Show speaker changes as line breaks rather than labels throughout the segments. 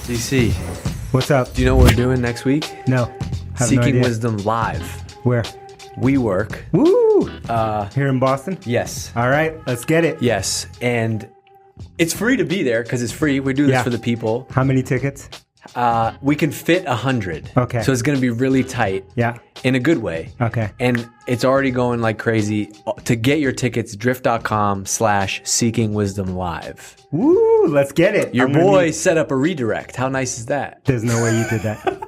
DC,
What's up?
do you know what we're doing next week?
No. Have no
Seeking
idea.
Wisdom Live.
Where?
WeWork.
Woo! Here in Boston?
Yes.
All right, let's get it.
Yes. And it's free to be there because it's free. We do this
Yeah.
for the people.
How many tickets?
We can fit 100.
Okay.
So it's going to be really tight.
Yeah.
In a good way.
Okay.
And it's already going like crazy. To get your tickets, drift.com/Seeking Wisdom Live.
Woo! Let's get it.
Your
I'm gonna
boy
need-
set up a redirect. How nice is that?
There's no way you did that.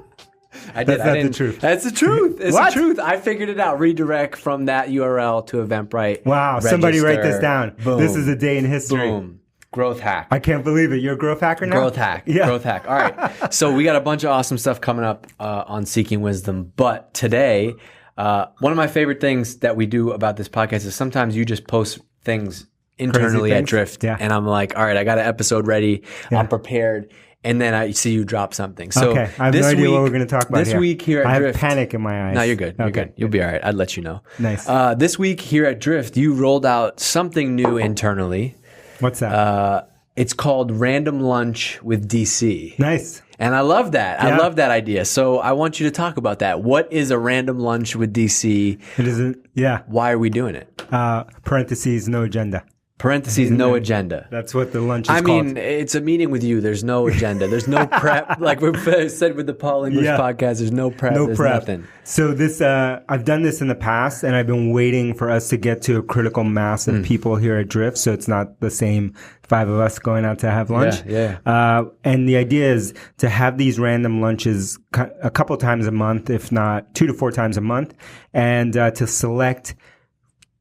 I did.
That's
I
not the
didn't.
truth.
That's the truth. It's
What?
the truth. I figured it out. Redirect from that URL to Eventbrite.
Wow. Somebody write this
Register.
down.
Boom.
This is a day in history.
Boom. Growth hack.
I can't believe it. You're a growth hacker now?
Growth hack.
Yeah.
Growth hack. All right. So we got a bunch of awesome stuff coming up on Seeking Wisdom. But today, one of my favorite things that we do about this podcast is sometimes you just post things internally at
things?
Drift.
Yeah.
And I'm like, all right, I got an episode ready.
Yeah.
I'm prepared. And then I see you drop something. So
Okay. I have no idea what we're going to talk about
This
here.
week here at
I
Drift.
have panic in my eyes.
No, you're good. You're
Okay.
good. You'll be all right. I'd let you know.
Nice.
This week here at Drift, you rolled out something new internally.
What's that?
It's called Random Lunch with DC.
Nice.
And I love that. I
Yeah.
love that idea. So I want you to talk about that. What is a Random Lunch with DC?
It isn't. Yeah.
Why are we doing it?
Parentheses, no agenda.
Parentheses, no agenda.
That's what the lunch is
I
called.
mean, it's a meeting with you. There's no agenda. There's no prep. Like we said with the Paul English
Yeah.
podcast, there's no prep.
No
there's
prep.
nothing.
So this, I've done this in the past, and I've been waiting for us to get to a critical mass
Hmm.
of people here at Drift. So it's not the same 5 of us going out to have lunch.
Yeah.
And the idea is to have these random lunches a couple times a month, if not 2 to 4 times a month, and to select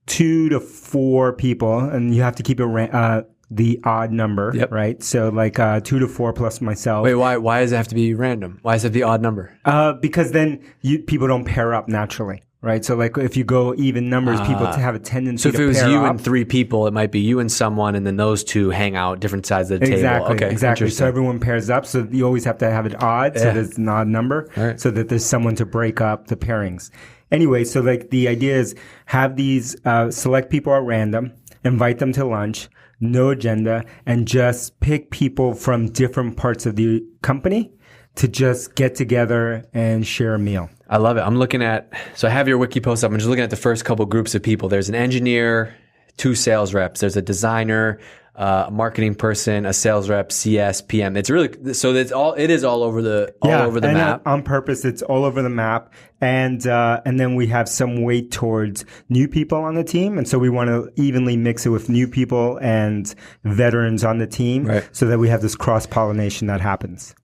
2 to 4 people, and you have to keep it the odd number,
Yep.
right? So like 2 to 4 plus myself.
Wait, why does it have to be random? Why is it the odd number?
Because then people don't pair up naturally, right? So like if you go even numbers, people have a tendency
So if
to
it was
pair
you
up.
and 3 people, it might be you and someone, and then those 2 hang out different sides of the
Exactly,
table. Okay,
exactly. So
interesting.
everyone pairs up. So you always have to have it odd, so
Yeah.
there's an odd number,
Right.
so that there's someone to break up the pairings. Anyway, so like the idea is have these select people at random, invite them to lunch, no agenda, and just pick people from different parts of the company to just get together and share a meal.
I love it. I'm looking at, so I have your wiki post up. I'm just looking at the first couple groups of people. There's an engineer, 2 sales reps. There's a designer, a marketing person, a sales rep, CS, PM. It's really, so it is all over the
and
map.
on purpose, it's all over the map, and then we have some weight towards new people on the team, and so we want to evenly mix it with new people and veterans on the team,
Right.
so that we have this cross pollination that happens.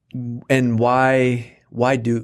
And why do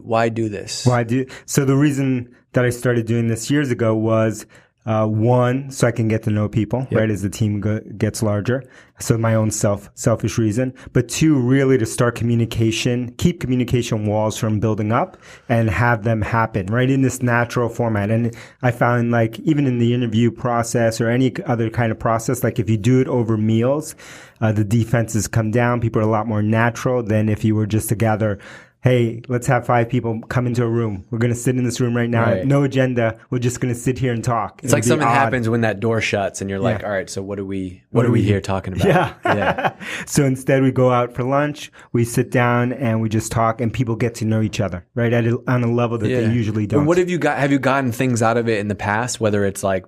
this?
Well, so the reason that I started doing this years ago was. One, so I can get to know people, right, as the team gets larger. So my own selfish reason. But 2, really to start keep communication walls from building up and have them happen, right, in this natural format. And I found like even in the interview process or any other kind of process, like if you do it over meals, the defenses come down. People are a lot more natural than if you were just to gather, hey, let's have 5 people come into a room. We're going to sit in this room right now.
Right.
No agenda. We're just going to sit here and talk.
It's like something happens when that door shuts and you're like,
Yeah.
all right, so what are we here talking about?
Yeah. So instead we go out for lunch, we sit down and we just talk, and people get to know each other, right, on a level that they usually don't.
And what have you gotten things out of it in the past, whether it's like,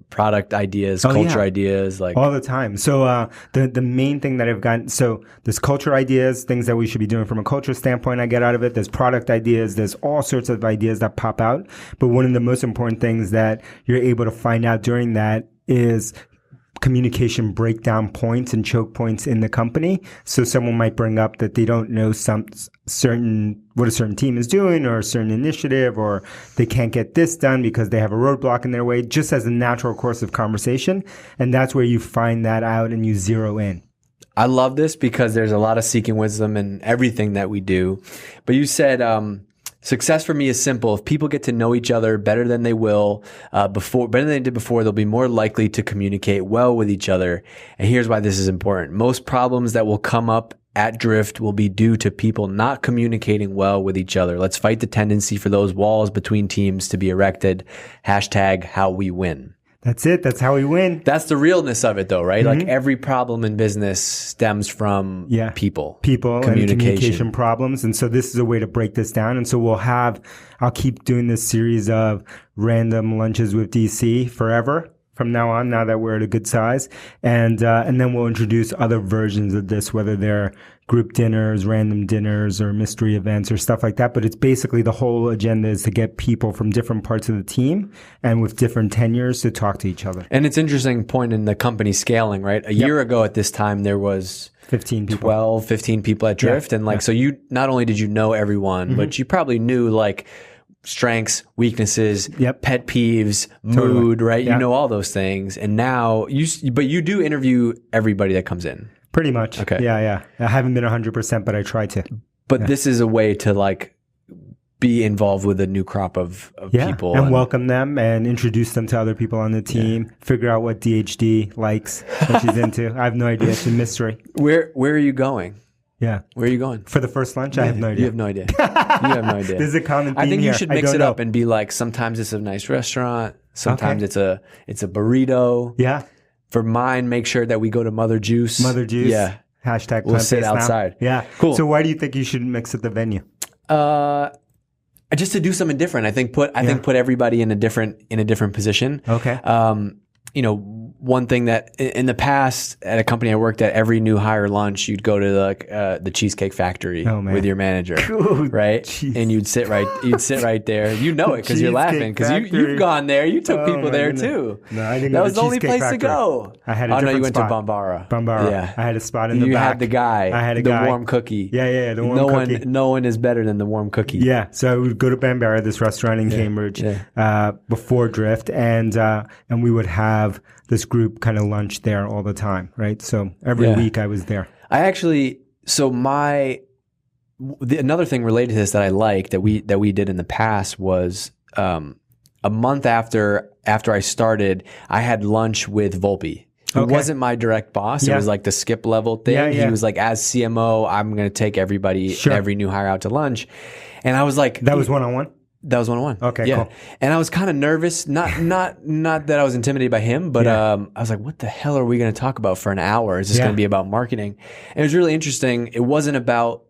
product ideas, culture ideas, like
all the time. So the main thing that I've gotten, so there's culture ideas, things that we should be doing from a culture standpoint, I get out of it. There's product ideas. There's all sorts of ideas that pop out. But one of the most important things that you're able to find out during that is communication breakdown points and choke points in the company. So someone might bring up that they don't know what a certain team is doing or a certain initiative, or they can't get this done because they have a roadblock in their way, just as a natural course of conversation. And that's where you find that out and you zero in.
I love this because there's a lot of seeking wisdom in everything that we do. But you said, success for me is simple. If people get to know each other better than they did before, they'll be more likely to communicate well with each other. And here's why this is important. Most problems that will come up at Drift will be due to people not communicating well with each other. Let's fight the tendency for those walls between teams to be erected. #HowWeWin.
That's it. That's how we win.
That's the realness of it, though, right? Like every problem in business stems from people
and communication problems. And so this is a way to break this down. And so I'll keep doing this series of random lunches with DC forever from now on, now that we're at a good size. And then we'll introduce other versions of this, whether they're group dinners, random dinners, or mystery events or stuff like that. But it's basically the whole agenda is to get people from different parts of the team and with different tenures to talk to each other.
And it's an interesting point in the company scaling, right? A year ago at this time, there was
15 people.
12, 15 people at Drift. And so you, not only did you know everyone, but you probably knew like strengths, weaknesses, pet peeves, mood, right? You know all those things. And now but you do interview everybody that comes in.
Pretty much.
Okay.
Yeah. I haven't been 100%, but I try to.
But this is a way to like be involved with a new crop of people.
And welcome them and introduce them to other people on the team. Figure out what DHD likes, what she's into. I have no idea. It's a mystery.
Where are you going?
Yeah.
Where are you going?
For the first lunch? I have no idea.
You have no idea. You have no idea.
There's a common theme
I think you
here.
should mix it up and be like, sometimes it's a nice restaurant. Sometimes it's a burrito.
Yeah.
For mine, make sure that we go to Mother Juice.
Mother Juice.
Yeah.
Hashtag
we'll sit
plant-based
outside.
Now. Yeah.
Cool.
So why do you think you should mix at the venue?
Just to do something different. I think put everybody in a different position.
Okay.
One thing that in the past at a company I worked at, every new hire lunch, you'd go to the Cheesecake Factory with your manager, right?
Geez.
And you'd sit right there. You know it because you're laughing because you've gone there. You took people there too.
No, I didn't.
That was the only place to go.
I had a different
you went
spot.
to Bambara.
Yeah. I had a spot in the back.
You had the guy.
I had
the warm cookie.
Yeah. The warm cookie.
No one is better than the warm cookie.
Yeah. So I would go to Bambara, this restaurant in Cambridge, before Drift, and we would have this group kind of lunch there all the time, right? So every week I was there.
Another thing related to this that I like that we did in the past was a month after I started, I had lunch with Volpe. Who wasn't my direct boss. It was like the skip level thing.
Yeah.
He was like, as CMO, I'm going to take every new hire out to lunch. And I was like,
that was one-on-one?
That was one-on-one.
Okay, cool.
And I was kind of nervous, not that I was intimidated by him, but I was like, what the hell are we going to talk about for an hour? Is this going to be about marketing? And it was really interesting. It wasn't about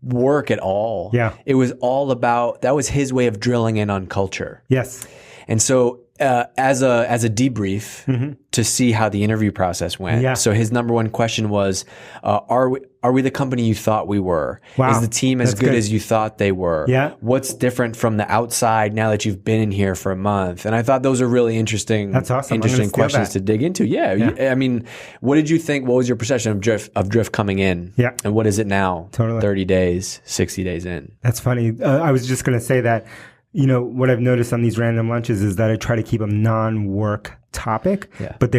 work at all.
Yeah.
It was all about, that was his way of drilling in on culture.
Yes.
And so as a debrief to see how the interview process went.
Yeah.
So his number one question was, are we the company you thought we were?
Wow.
Is the team as good as you thought they were?
Yeah.
What's different from the outside now that you've been in here for a month? And I thought those are really interesting.
That's awesome.
Interesting questions to dig into. Yeah. I mean, what did you think? What was your perception of Drift coming in?
Yeah.
And what is it now?
Totally.
30 days, 60 days in.
That's funny. I was just going to say that, what I've noticed on these random lunches is that I try to keep a non-work topic, but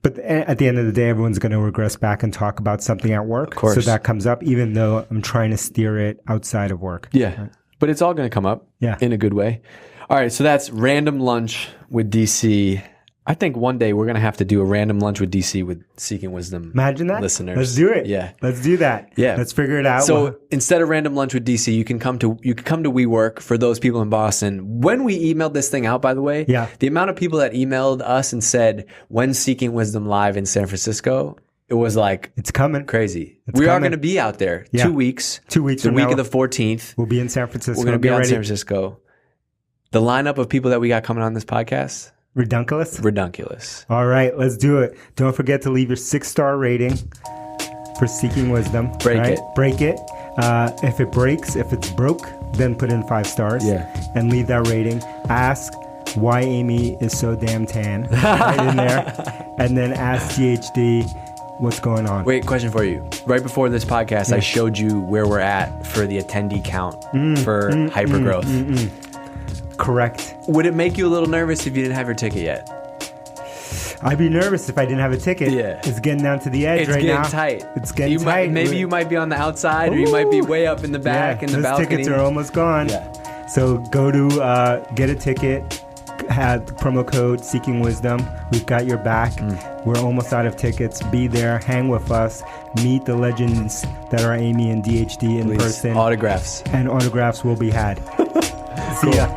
but at the end of the day, everyone's going to regress back and talk about something at work.
Of course.
So that comes up, even though I'm trying to steer it outside of work.
Yeah. Right? But it's all going to come up in a good way. All right. So that's random lunch with DC. I think one day we're going to have to do a random lunch with DC with Seeking Wisdom.
Imagine that.
Listeners.
Let's do it.
Yeah.
Let's do that.
Yeah.
Let's figure it out.
So instead of random lunch with DC, you can come to WeWork for those people in Boston. When we emailed this thing out, by the way, the amount of people that emailed us and said, when's Seeking Wisdom live in San Francisco? It was like,
it's coming.
Crazy. We are going to be out there 2 weeks.
2 weeks.
The week of the 14th.
We'll be in San Francisco.
We're going to be out in San Francisco. The lineup of people that we got coming on this podcast. Redunculous.
All right, let's do it. Don't forget to leave your 6-star rating for Seeking Wisdom.
Break it.
If it breaks, if it's broke, then put in 5 stars. And leave that rating. Ask why Amy is so damn tan. Right in there. And then ask DHD what's going on.
Wait, question for you. Right before this podcast, I showed you where we're at for the attendee count for Hypergrowth.
Correct.
Would it make you a little nervous if you didn't have your ticket yet?
I'd be nervous if I didn't have a ticket.
Yeah.
It's getting down to the edge right now.
It's getting tight.
It's getting tight.
Maybe you might be on the outside, or you might be way up in the back in the balcony.
Those tickets are almost gone.
Yeah.
So go to get a ticket. Have the promo code Seeking Wisdom. We've got your back. We're almost out of tickets. Be there. Hang with us. Meet the legends that are Amy and DHD in person.
Autographs.
And autographs will be had. See ya.